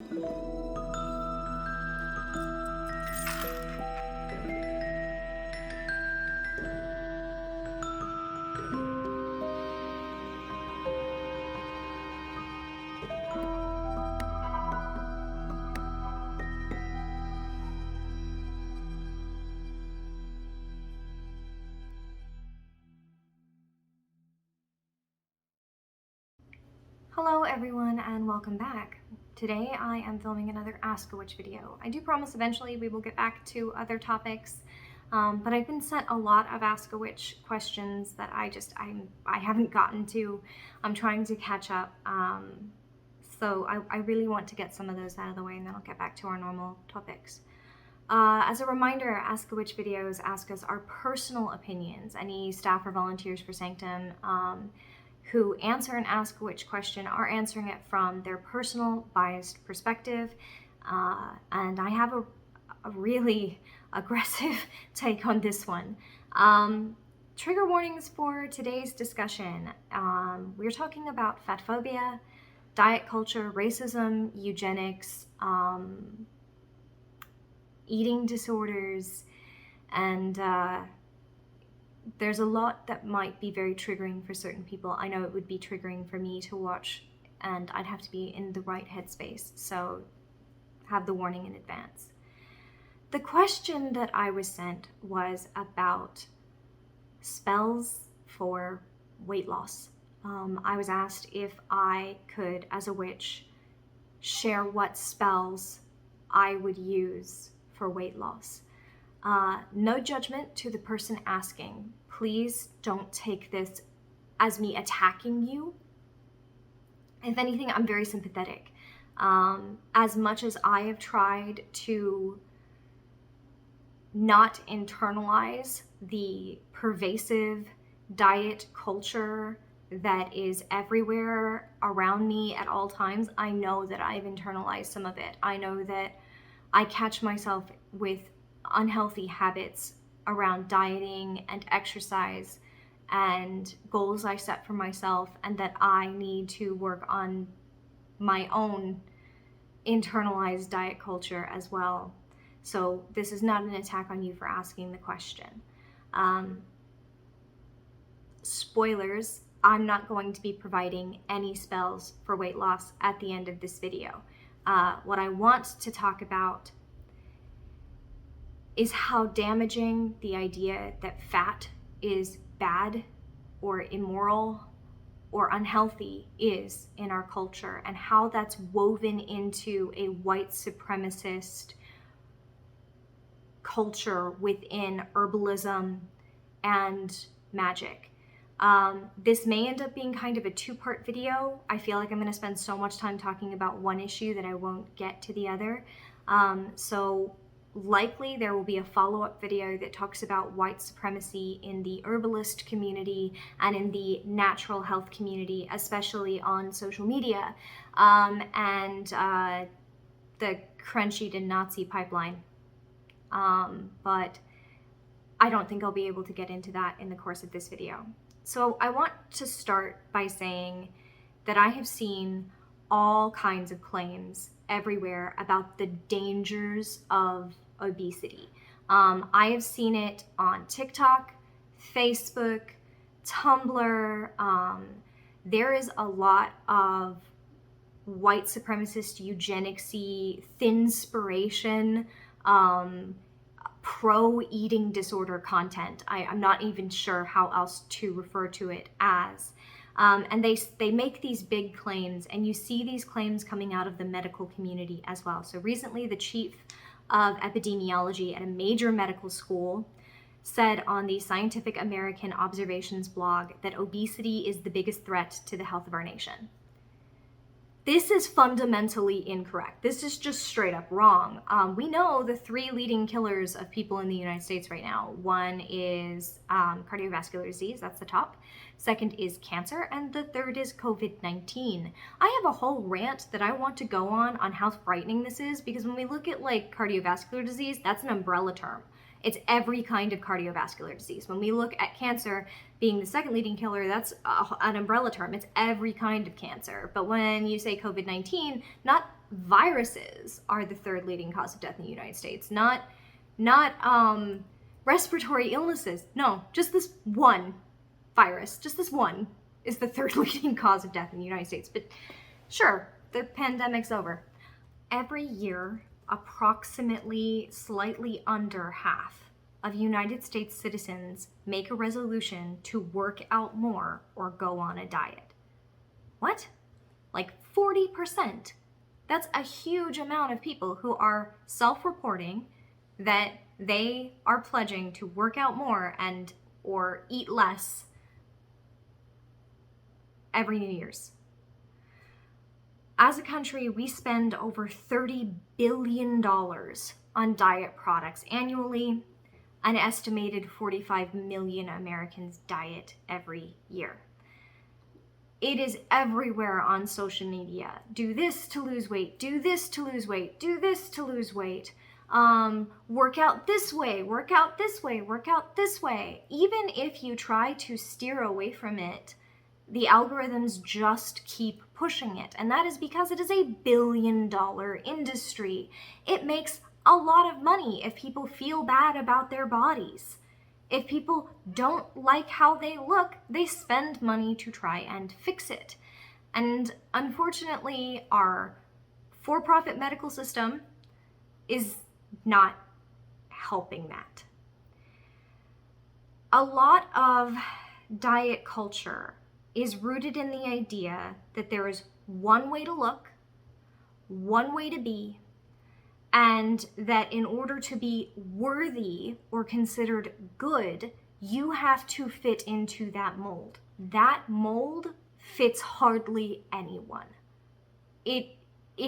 Hello everyone and welcome back. Today I am filming another Ask a Witch video. I do promise eventually we will get back to other topics, but I've been sent a lot of Ask a Witch questions that I haven't gotten to. I'm trying to catch up, so I really want to get some of those out of the way and then I'll get back to our normal topics. As a reminder, Ask a Witch videos ask us our personal opinions. Any staff or volunteers for Sanctum who answer an Ask a Witch question are answering it from their personal biased perspective, and I have a really aggressive take on this one. Trigger warnings for today's discussion. We're talking about fat phobia, diet culture, racism, eugenics, eating disorders, and there's a lot that might be very triggering for certain people. I know it would be triggering for me to watch, and I'd have to be in the right headspace, so have the warning in advance. The question that I was sent was about spells for weight loss. I was asked if I could, as a witch, share what spells I would use for weight loss. No judgment to the person asking. Please don't take this as me attacking you. If anything, I'm very sympathetic. As much as I have tried to not internalize the pervasive diet culture that is everywhere around me at all times, I know that I've internalized some of it. I know that I catch myself with unhealthy habits around dieting and exercise and goals I set for myself, and that I need to work on my own internalized diet culture as well. So this is not an attack on you for asking the question. Spoilers, I'm not going to be providing any spells for weight loss at the end of this video. What I want to talk about is how damaging the idea that fat is bad or immoral or unhealthy is in our culture, and how that's woven into a white supremacist culture within herbalism and magic. This may end up being kind of a two-part video. I feel like I'm going to spend so much time talking about one issue that I won't get to the other. So likely there will be a follow-up video that talks about white supremacy in the herbalist community and in the natural health community, especially on social media, and the Crunchy to Nazi pipeline. But I don't think I'll be able to get into that in the course of this video. So I want to start by saying that I have seen all kinds of claims everywhere about the dangers of obesity. I have seen it on TikTok, Facebook, Tumblr. There is a lot of white supremacist, eugenics-y, thinspiration, pro-eating disorder content. I'm not even sure how else to refer to it as. And they make these big claims, and you see these claims coming out of the medical community as well. So recently, the chief of epidemiology at a major medical school said on the Scientific American Observations blog that obesity is the biggest threat to the health of our nation. This is fundamentally incorrect. This is just straight up wrong. We know the three leading killers of people in the United States right now. One is cardiovascular disease, that's the top. Second is cancer, and the third is COVID-19. I have a whole rant that I want to go on how frightening this is, because when we look at like cardiovascular disease, that's an umbrella term. It's every kind of cardiovascular disease. When we look at cancer being the second leading killer, that's an umbrella term. It's every kind of cancer. But when you say COVID-19, not viruses are the third leading cause of death in the United States, not respiratory illnesses. No, just this one virus, just this one is the third leading cause of death in the United States. But sure, the pandemic's over. Every year, approximately slightly under half of United States citizens make a resolution to work out more or go on a diet. What? Like 40%. That's a huge amount of people who are self-reporting that they are pledging to work out more and or eat less every New Year's. As a country, we spend over $30 billion on diet products annually. An estimated 45 million Americans diet every year. It is everywhere on social media. Do this to lose weight, do this to lose weight, do this to lose weight. Work out this way, work out this way, work out this way. Even if you try to steer away from it, the algorithms just keep pushing it. And that is because it is a billion-dollar industry. It makes a lot of money if people feel bad about their bodies. If people don't like how they look, they spend money to try and fix it. And unfortunately, our for-profit medical system is not helping that. A lot of diet culture is rooted in the idea that there is one way to look, one way to be, and that in order to be worthy or considered good, you have to fit into that mold. That mold fits hardly anyone. It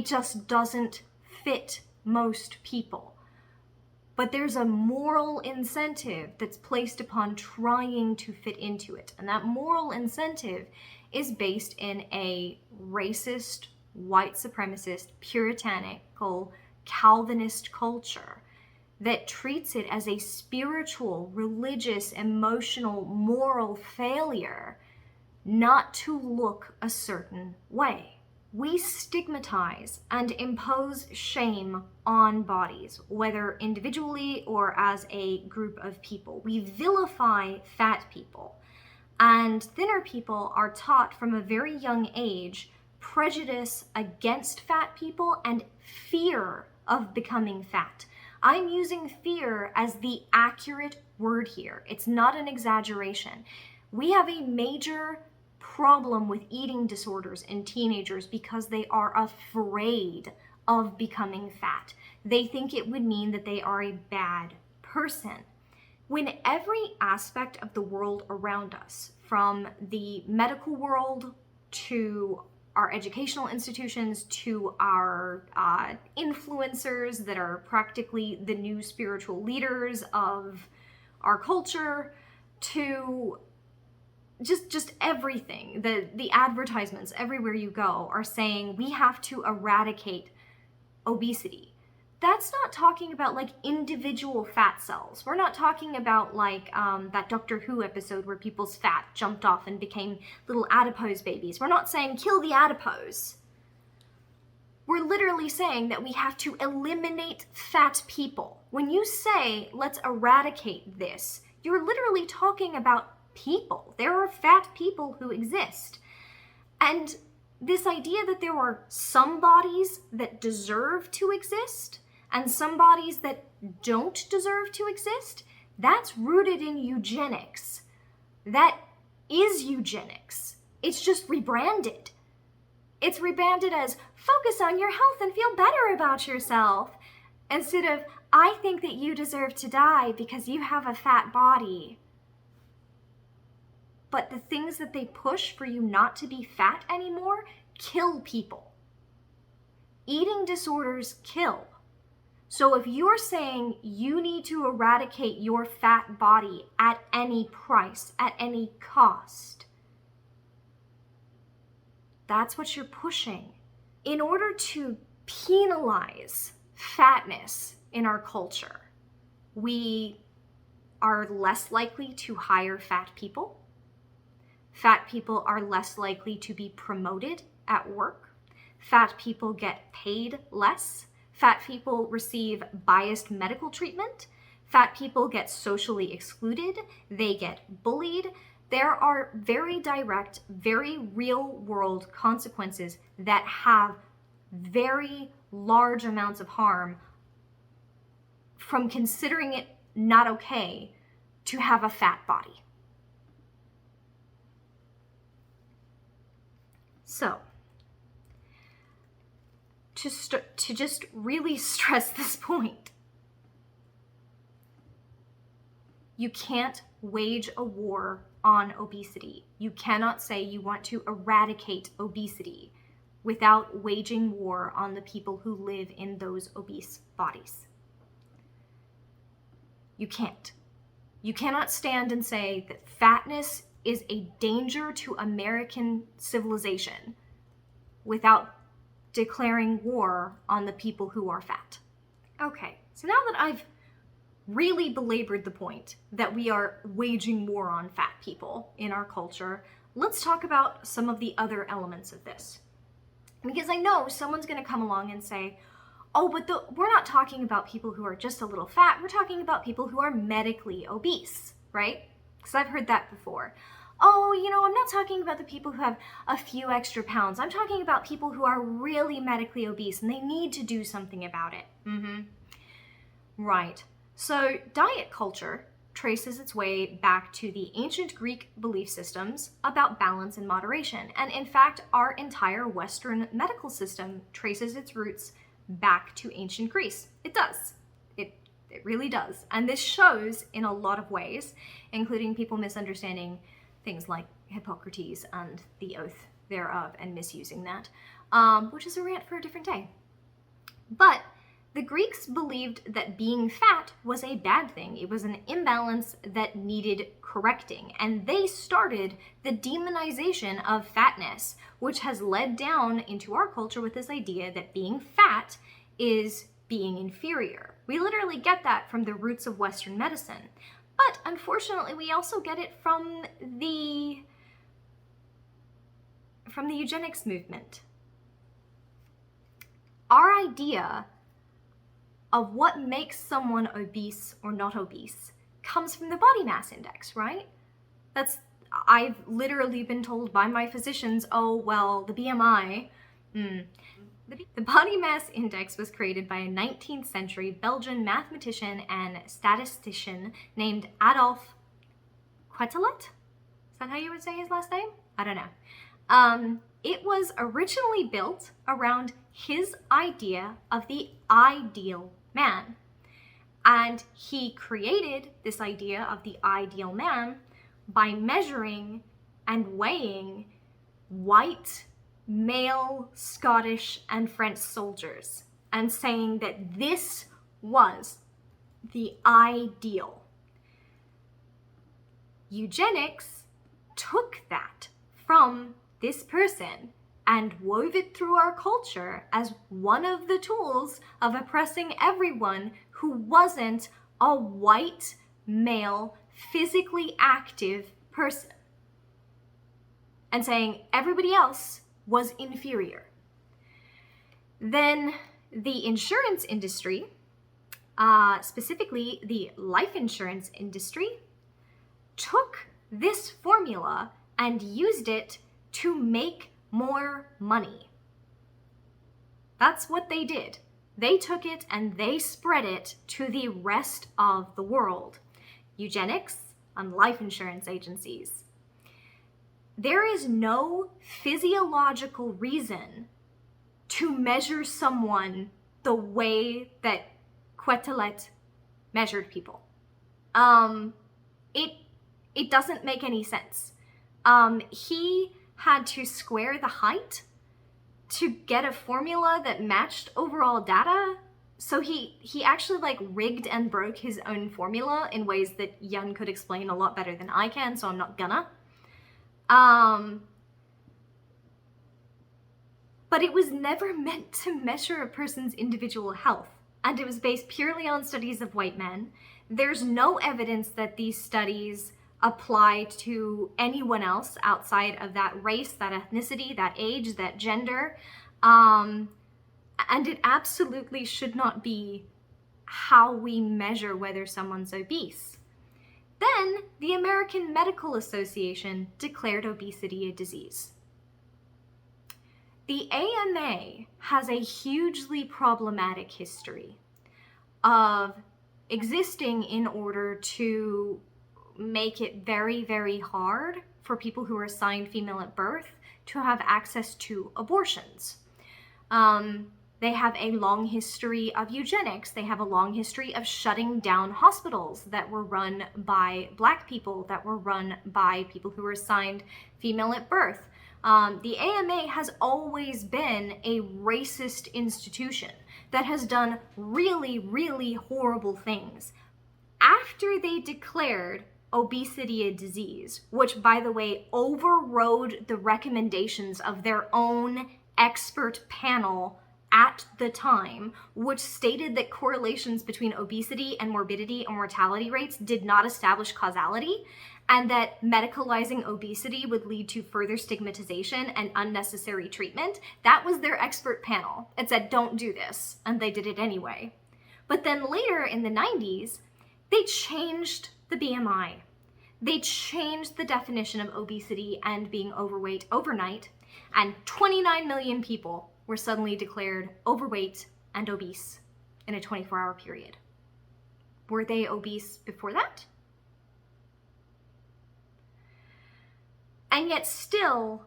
just doesn't fit most people. But there's a moral incentive that's placed upon trying to fit into it. And that moral incentive is based in a racist, white supremacist, puritanical, Calvinist culture that treats it as a spiritual, religious, emotional, moral failure not to look a certain way. We stigmatize and impose shame on bodies, whether individually or as a group of people. We vilify fat people, and thinner people are taught from a very young age prejudice against fat people and fear of becoming fat. I'm using fear as the accurate word here. It's not an exaggeration. We have a major problem with eating disorders in teenagers because they are afraid of becoming fat. They think it would mean that they are a bad person. When every aspect of the world around us, from the medical world to our educational institutions to our influencers that are practically the new spiritual leaders of our culture, to just everything, the advertisements everywhere you go are saying we have to eradicate obesity. That's not talking about like individual fat cells. We're not talking about like that Doctor Who episode where people's fat jumped off and became little adipose babies. We're not saying kill the adipose. We're literally saying that we have to eliminate fat people. When you say let's eradicate this, you're literally talking about people. There are fat people who exist. And this idea that there are some bodies that deserve to exist and some bodies that don't deserve to exist, that's rooted in eugenics. That is eugenics. It's just rebranded. It's rebranded as focus on your health and feel better about yourself, instead of I think that you deserve to die because you have a fat body. But the things that they push for you not to be fat anymore kill people. Eating disorders kill. So if you're saying you need to eradicate your fat body at any price, at any cost, that's what you're pushing. In order to penalize fatness in our culture, we are less likely to hire fat people. Fat people are less likely to be promoted at work. fat people get paid less, fat people receive biased medical treatment, fat people get socially excluded, they get bullied. There are very direct, very real world consequences that have very large amounts of harm from considering it not okay to have a fat body. So, to just really stress this point, you can't wage a war on obesity. You cannot say you want to eradicate obesity without waging war on the people who live in those obese bodies. You can't. You cannot stand and say that fatness is a danger to American civilization without declaring war on the people who are fat. Okay, so now that I've really belabored the point that we are waging war on fat people in our culture, let's talk about some of the other elements of this. Because I know someone's going to come along and say, oh, but we're not talking about people who are just a little fat, we're talking about people who are medically obese, right? Because I've heard that before. Oh, I'm not talking about the people who have a few extra pounds. I'm talking about people who are really medically obese and they need to do something about it. Right. So diet culture traces its way back to the ancient Greek belief systems about balance and moderation. And in fact, our entire Western medical system traces its roots back to ancient Greece. It does. It really does. And this shows in a lot of ways, including people misunderstanding things like Hippocrates and the oath thereof and misusing that, which is a rant for a different day. But the Greeks believed that being fat was a bad thing. It was an imbalance that needed correcting. And they started the demonization of fatness, which has led down into our culture with this idea that being fat is being inferior. We literally get that from the roots of Western medicine. But unfortunately, we also get it from the eugenics movement. Our idea of what makes someone obese or not obese comes from the body mass index, right? I've literally been told by my physicians, oh, well, the BMI. The body mass index was created by a 19th century Belgian mathematician and statistician named Adolf Quetelet. Is that how you would say his last name? I don't know. It was originally built around his idea of the ideal man. And he created this idea of the ideal man by measuring and weighing white male Scottish and French soldiers and saying that this was the ideal. Eugenics took that from this person and wove it through our culture as one of the tools of oppressing everyone who wasn't a white male physically active person and saying everybody else was inferior. Then the insurance industry, specifically the life insurance industry, took this formula and used it to make more money. That's what they did. They took it and they spread it to the rest of the world. Eugenics and life insurance agencies. There is no physiological reason to measure someone the way that Quetelet measured people. It doesn't make any sense. He had to square the height to get a formula that matched overall data. So he actually rigged and broke his own formula in ways that Yun could explain a lot better than I can, so I'm not gonna. But it was never meant to measure a person's individual health, and it was based purely on studies of white men. There's no evidence that these studies apply to anyone else outside of that race, that ethnicity, that age, that gender. And it absolutely should not be how we measure whether someone's obese. Then the American Medical Association declared obesity a disease. The AMA has a hugely problematic history of existing in order to make it very, very hard for people who are assigned female at birth to have access to abortions. They have a long history of eugenics. They have a long history of shutting down hospitals that were run by Black people, that were run by people who were assigned female at birth. The AMA has always been a racist institution that has done really, really horrible things. After they declared obesity a disease, which, by the way, overrode the recommendations of their own expert panel at the time, which stated that correlations between obesity and morbidity and mortality rates did not establish causality, and that medicalizing obesity would lead to further stigmatization and unnecessary treatment. That was their expert panel. It said, don't do this, and they did it anyway. But then later in the 90s, they changed the BMI. They changed the definition of obesity and being overweight overnight, and 29 million people were suddenly declared overweight and obese in a 24-hour period. Were they obese before that? And yet still,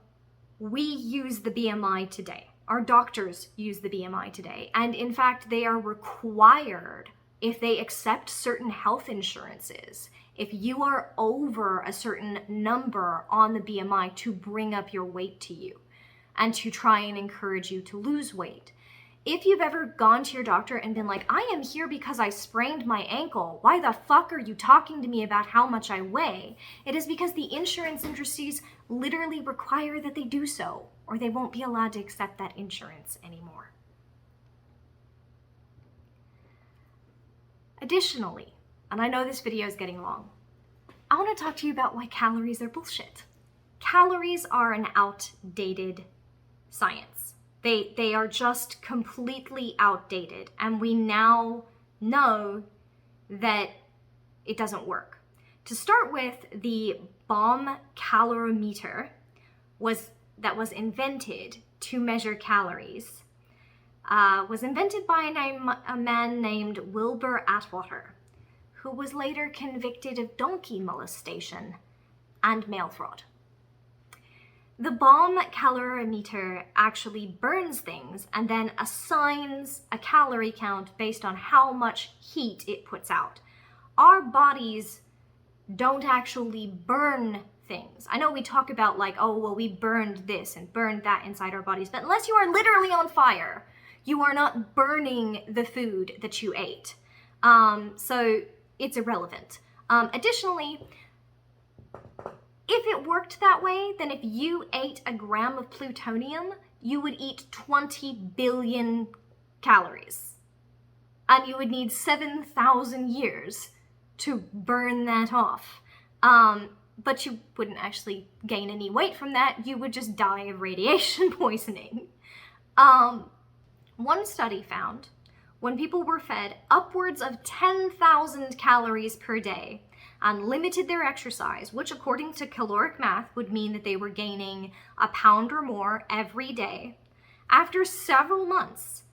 we use the BMI today. Our doctors use the BMI today. And in fact, they are required, if they accept certain health insurances, if you are over a certain number on the BMI, to bring up your weight to you and to try and encourage you to lose weight. If you've ever gone to your doctor and been like, I am here because I sprained my ankle, why the fuck are you talking to me about how much I weigh? It is because the insurance industries literally require that they do so, or they won't be allowed to accept that insurance anymore. Additionally, and I know this video is getting long, I want to talk to you about why calories are bullshit. Calories are an outdated science. They are just completely outdated, and we now know that it doesn't work. To start with, the bomb calorimeter that was invented to measure calories was invented by a man named Wilbur Atwater, who was later convicted of donkey molestation and mail fraud. The bomb calorimeter actually burns things and then assigns a calorie count based on how much heat it puts out. Our bodies don't actually burn things. I know we talk about like, oh, well, we burned this and burned that inside our bodies, but unless you are literally on fire, you are not burning the food that you ate. So it's irrelevant. Additionally, if it worked that way, then if you ate a gram of plutonium, you would eat 20 billion calories. And you would need 7,000 years to burn that off. But you wouldn't actually gain any weight from that. You would just die of radiation poisoning. One study found when people were fed upwards of 10,000 calories per day and limited their exercise, which according to caloric math would mean that they were gaining a pound or more every day, after several months,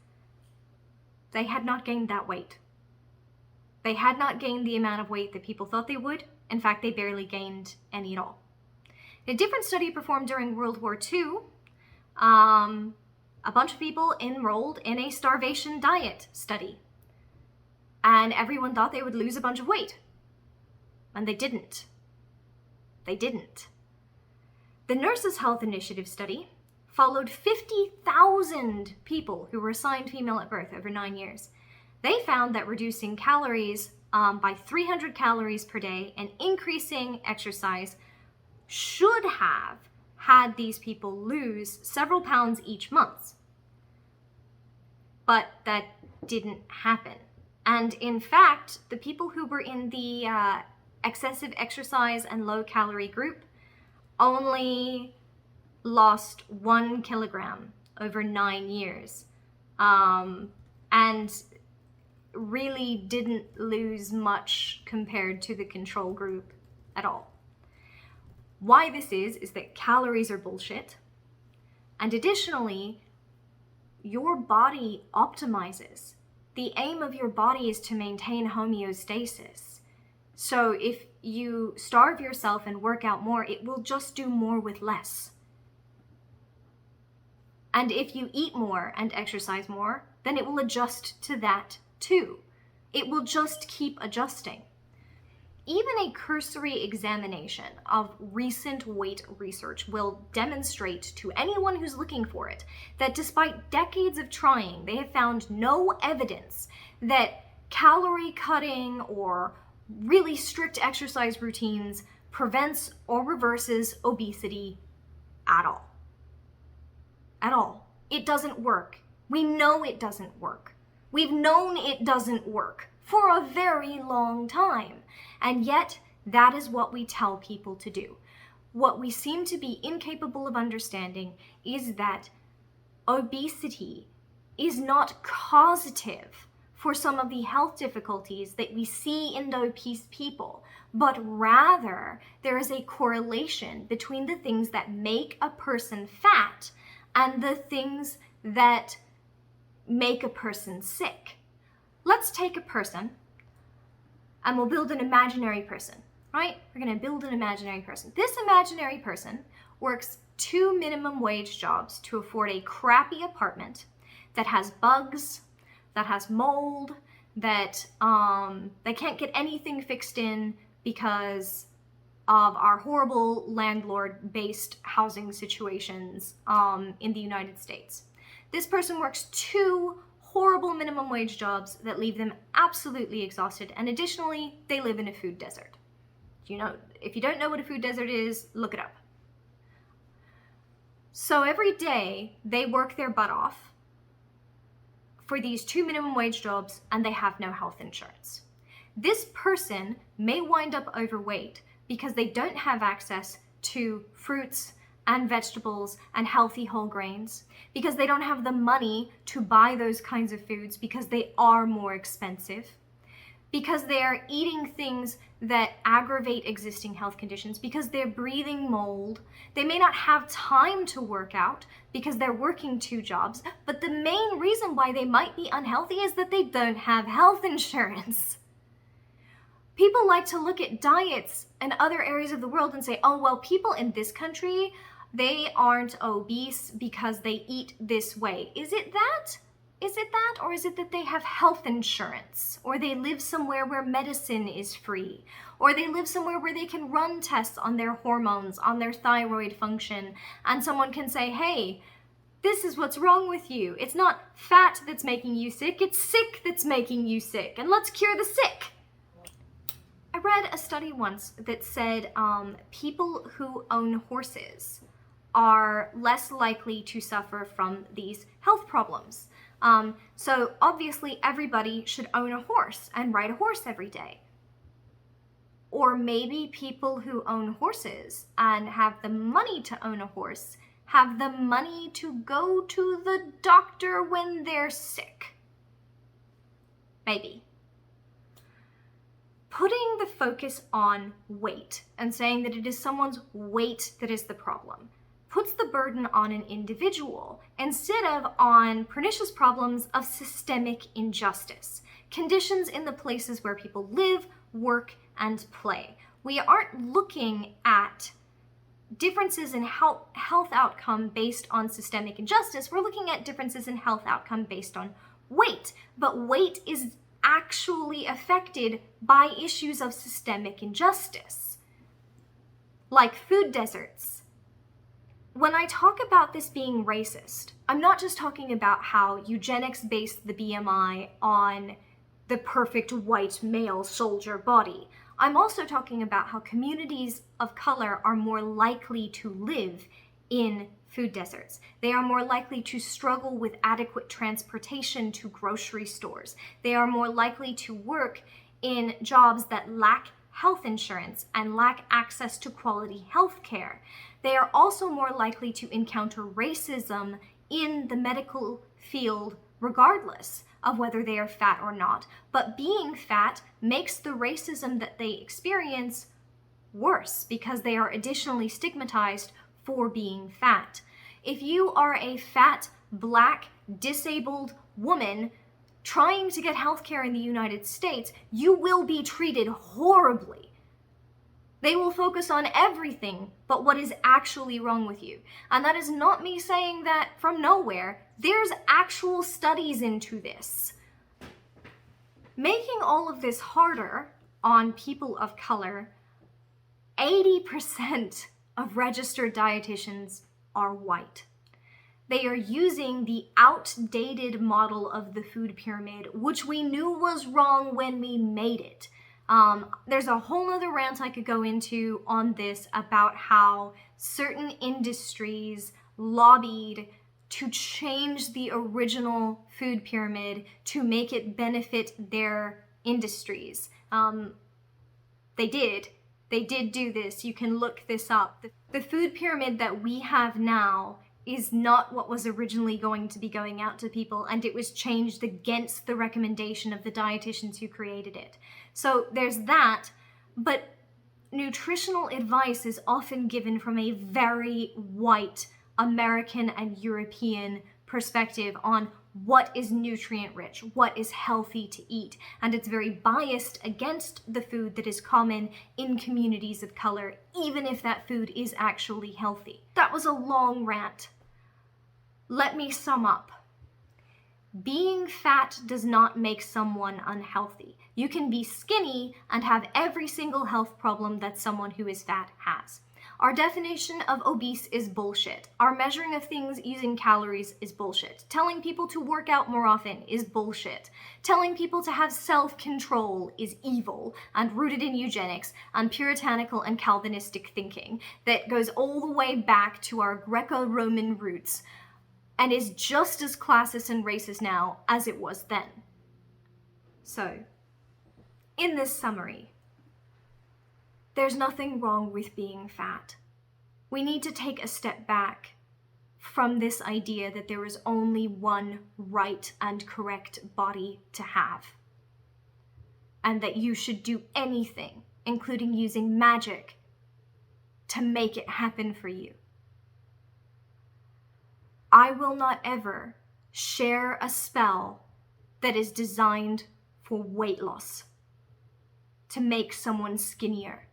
they had not gained that weight. They had not gained the amount of weight that people thought they would. In fact, they barely gained any at all. In a different study performed during World War II, a bunch of people enrolled in a starvation diet study. And everyone thought they would lose a bunch of weight. And they didn't. They didn't. The Nurses' Health Initiative study followed 50,000 people who were assigned female at birth over 9 years. They found that reducing calories by 300 calories per day and increasing exercise should have had these people lose several pounds each month. But that didn't happen. And in fact, the people who were in the excessive exercise and low calorie group only lost 1 kilogram over 9 years, and really didn't lose much compared to the control group at all. Why this is that calories are bullshit, and additionally, your body optimizes. The aim of your body is to maintain homeostasis. So if you starve yourself and work out more, it will just do more with less. And if you eat more and exercise more, then it will adjust to that too. It will just keep adjusting. Even a cursory examination of recent weight research will demonstrate to anyone who's looking for it that despite decades of trying, they have found no evidence that calorie cutting or really strict exercise routines prevents or reverses obesity at all. At all. It doesn't work. We know it doesn't work. We've known it doesn't work for a very long time. And yet, that is what we tell people to do. What we seem to be incapable of understanding is that obesity is not causative for some of the health difficulties that we see in obese people, but rather there is a correlation between the things that make a person fat and the things that make a person sick. Let's take a person and we'll build an imaginary person, right? We're gonna build an imaginary person. This imaginary person works 2 minimum wage jobs to afford a crappy apartment that has bugs, that has mold, that they can't get anything fixed in because of our horrible landlord-based housing situations in the United States. This person works 2 horrible minimum wage jobs that leave them absolutely exhausted, and additionally, they live in a food desert. If you don't know what a food desert is, look it up. So every day, they work their butt off for these 2 minimum wage jobs, and they have no health insurance. This person may wind up overweight because they don't have access to fruits and vegetables and healthy whole grains, because they don't have the money to buy those kinds of foods because they are more expensive, because they are eating things that aggravate existing health conditions, because they're breathing mold. They may not have time to work out because they're working 2 jobs, but the main reason why they might be unhealthy is that they don't have health insurance. People like to look at diets in other areas of the world and say, oh, well, people in this country, they aren't obese because they eat this way. Is it that? Is it that? Or is it that they have health insurance? Or they live somewhere where medicine is free? Or they live somewhere where they can run tests on their hormones, on their thyroid function, and someone can say, hey, this is what's wrong with you. It's not fat that's making you sick, it's sick that's making you sick, and let's cure the sick. I read a study once that said people who own horses are less likely to suffer from these health problems. So obviously everybody should own a horse and ride a horse every day. Or maybe people who own horses and have the money to own a horse have the money to go to the doctor when they're sick. Maybe. Putting the focus on weight and saying that it is someone's weight that is the problem puts the burden on an individual instead of on pernicious problems of systemic injustice, conditions in the places where people live, work, and play. We aren't looking at differences in health outcome based on systemic injustice. We're looking at differences in health outcome based on weight, but weight is actually affected by issues of systemic injustice, like food deserts. When I talk about this being racist, I'm not just talking about how eugenics based the BMI on the perfect white male soldier body. I'm also talking about how communities of color are more likely to live in food deserts. They are more likely to struggle with adequate transportation to grocery stores. They are more likely to work in jobs that lack health insurance and lack access to quality health care. They are also more likely to encounter racism in the medical field regardless of whether they are fat or not. But being fat makes the racism that they experience worse because they are additionally stigmatized for being fat. If you are a fat, black, disabled woman trying to get healthcare in the United States, you will be treated horribly. They will focus on everything but what is actually wrong with you. And that is not me saying that from nowhere. There's actual studies into this. Making all of this harder on people of color, 80% of registered dietitians are white. They are using the outdated model of the food pyramid, which we knew was wrong when we made it. There's a whole other rant I could go into on this about how certain industries lobbied to change the original food pyramid to make it benefit their industries. They did do this. You can look this up. The food pyramid that we have now is not what was originally going to be going out to people, and it was changed against the recommendation of the dietitians who created it. So there's that, but nutritional advice is often given from a very white American and European perspective on what is nutrient rich, what is healthy to eat, and it's very biased against the food that is common in communities of color, even if that food is actually healthy. That was a long rant. Let me sum up. Being fat does not make someone unhealthy. You can be skinny and have every single health problem that someone who is fat has. Our definition of obese is bullshit. Our measuring of things using calories is bullshit. Telling people to work out more often is bullshit. Telling people to have self-control is evil and rooted in eugenics and puritanical and Calvinistic thinking that goes all the way back to our Greco-Roman roots and is just as classist and racist now as it was then. So, in this summary, there's nothing wrong with being fat. We need to take a step back from this idea that there is only one right and correct body to have, and that you should do anything, including using magic, to make it happen for you. I will not ever share a spell that is designed for weight loss, to make someone skinnier.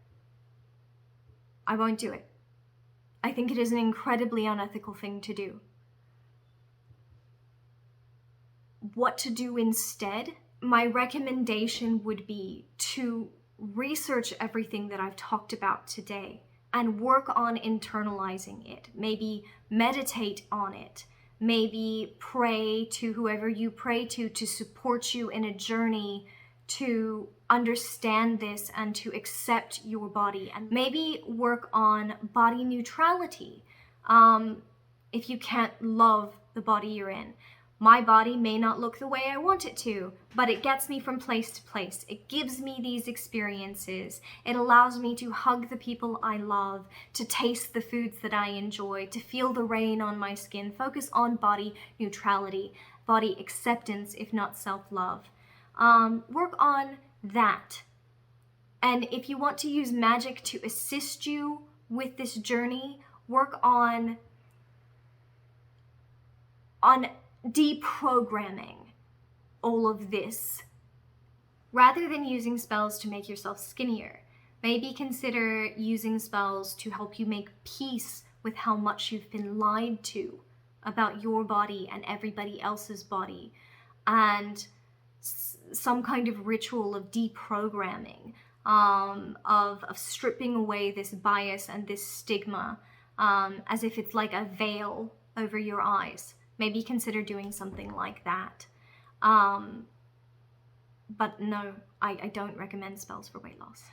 I won't do it. I think it is an incredibly unethical thing to do. What to do instead? My recommendation would be to research everything that I've talked about today and work on internalizing it. Maybe meditate on it. Maybe pray to whoever you pray to support you in a journey to understand this and to accept your body. And maybe work on body neutrality if you can't love the body you're in. My body may not look the way I want it to, but it gets me from place to place. It gives me these experiences. It allows me to hug the people I love, to taste the foods that I enjoy, to feel the rain on my skin, focus on body neutrality, body acceptance, if not self-love. Work on that. And if you want to use magic to assist you with this journey, work on deprogramming all of this. Rather than using spells to make yourself skinnier, maybe consider using spells to help you make peace with how much you've been lied to about your body and everybody else's body, and some kind of ritual of deprogramming, of stripping away this bias and this stigma, as if it's like a veil over your eyes. Maybe consider doing something like that. But no, I don't recommend spells for weight loss.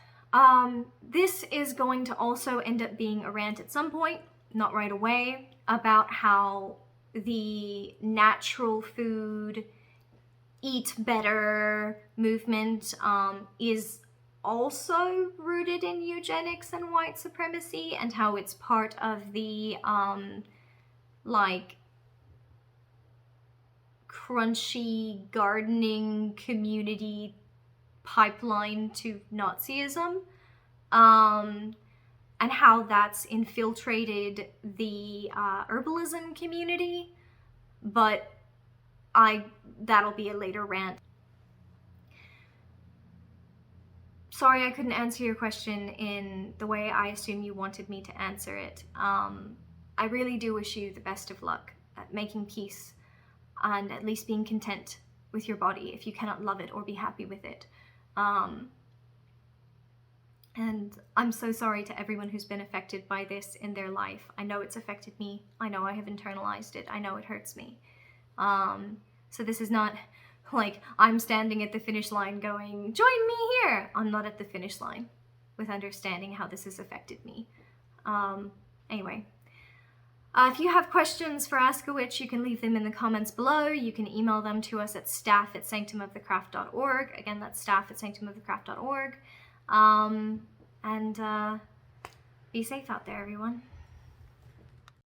This is going to also end up being a rant at some point, not right away, about how the natural food, eat better movement is also rooted in eugenics and white supremacy, and how it's part of the crunchy gardening community pipeline to Nazism, and how that's infiltrated the herbalism community, but that'll be a later rant. Sorry I couldn't answer your question in the way I assume you wanted me to answer it. I really do wish you the best of luck at making peace and at least being content with your body if you cannot love it or be happy with it. And I'm so sorry to everyone who's been affected by this in their life. I know it's affected me. I know I have internalized it. I know it hurts me. So this is not like I'm standing at the finish line going, join me here. I'm not at the finish line with understanding how this has affected me. Anyway, if you have questions for Ask a Witch, you can leave them in the comments below. You can email them to us at staff@sanctumofthecraft.org. Again, that's staff@sanctumofthecraft.org. And be safe out there, everyone.